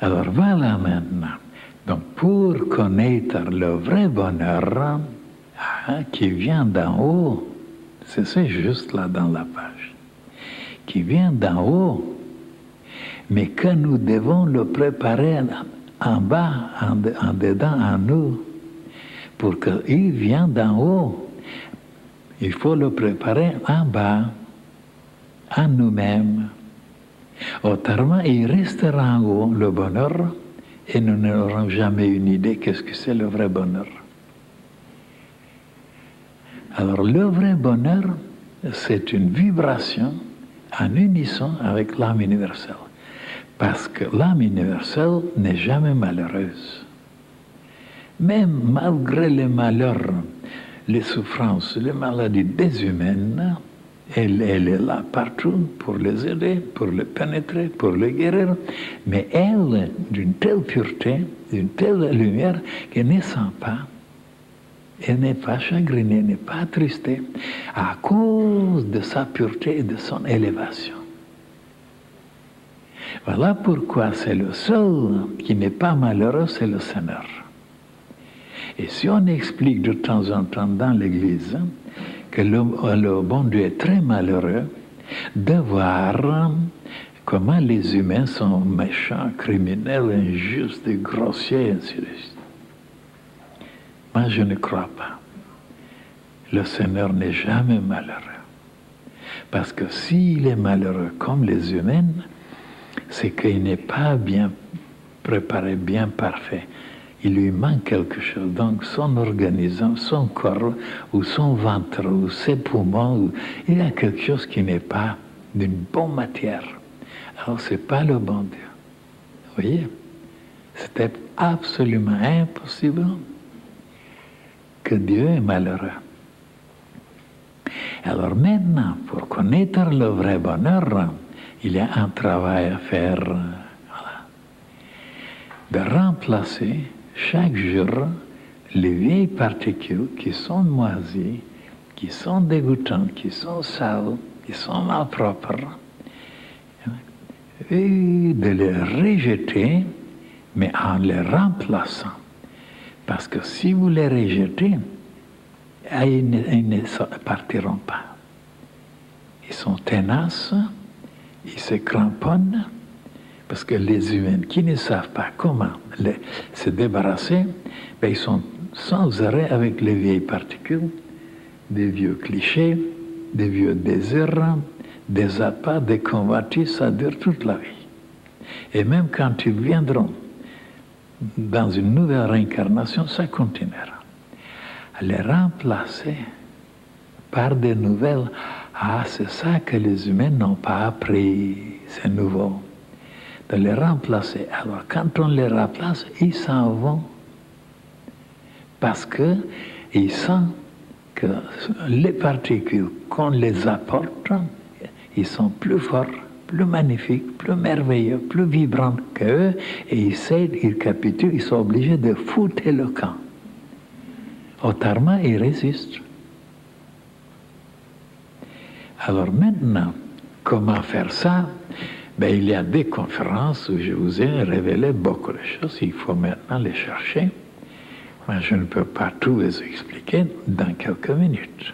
Alors voilà maintenant. Donc pour connaître le vrai bonheur qui vient d'en haut, c'est ça juste là dans la page, qui vient d'en haut, mais que nous devons le préparer en bas, en dedans, en nous, pour qu'il vienne d'en haut. Il faut le préparer en bas, en nous-mêmes. Autrement, il restera en haut, le bonheur, et nous n'aurons jamais une idée qu'est-ce que c'est le vrai bonheur. Alors, le vrai bonheur, c'est une vibration en unisson avec l'âme universelle. Parce que l'âme universelle n'est jamais malheureuse. Même malgré les malheurs, les souffrances, les maladies des humains, elle est là partout pour les aider, pour les pénétrer, pour les guérir. Mais elle, d'une telle pureté, d'une telle lumière, qu'elle ne sent pas. Elle n'est pas chagrinée, n'est pas attristée, à cause de sa pureté et de son élévation. Voilà pourquoi c'est le seul qui n'est pas malheureux, c'est le Seigneur. Et si on explique de temps en temps dans l'Église que le bon Dieu est très malheureux de voir comment les humains sont méchants, criminels, injustes, grossiers, et ainsi de suite. Moi, je ne crois pas. Le Seigneur n'est jamais malheureux. Parce que s'il est malheureux comme les humains, c'est qu'il n'est pas bien préparé, bien parfait. Il lui manque quelque chose. Donc son organisme, son corps, ou son ventre, ou ses poumons, il y a quelque chose qui n'est pas d'une bonne matière. Alors ce n'est pas le bon Dieu. Vous voyez? C'était absolument impossible que Dieu est malheureux. Alors maintenant, pour connaître le vrai bonheur, il y a un travail à faire, voilà, de remplacer chaque jour les vieilles particules qui sont moisies, qui sont dégoûtantes, qui sont sales, qui sont malpropres, et de les rejeter, mais en les remplaçant. Parce que si vous les rejetez, ils ne partiront pas. Ils sont tenaces, ils se cramponnent, parce que les humains qui ne savent pas comment se débarrasser, ils sont sans arrêt avec les vieilles particules, des vieux clichés, des vieux désirs, des appâts, des convoitises, ça dure toute la vie. Et même quand ils viendront dans une nouvelle réincarnation, ça continuera. Les remplacer par des nouvelles, c'est ça que les humains n'ont pas appris, c'est nouveau. De les remplacer. Alors quand on les remplace, ils s'en vont. Parce qu'ils sentent que les particules qu'on les apporte, ils sont plus forts, plus magnifiques, plus merveilleux, plus vibrants qu'eux, et ils cèdent, ils capitulent, ils sont obligés de foutre le camp. Autrement, ils résistent. Alors maintenant, comment faire ça? Il y a des conférences où je vous ai révélé beaucoup de choses. Il faut maintenant les chercher. Moi, je ne peux pas tout les expliquer dans quelques minutes.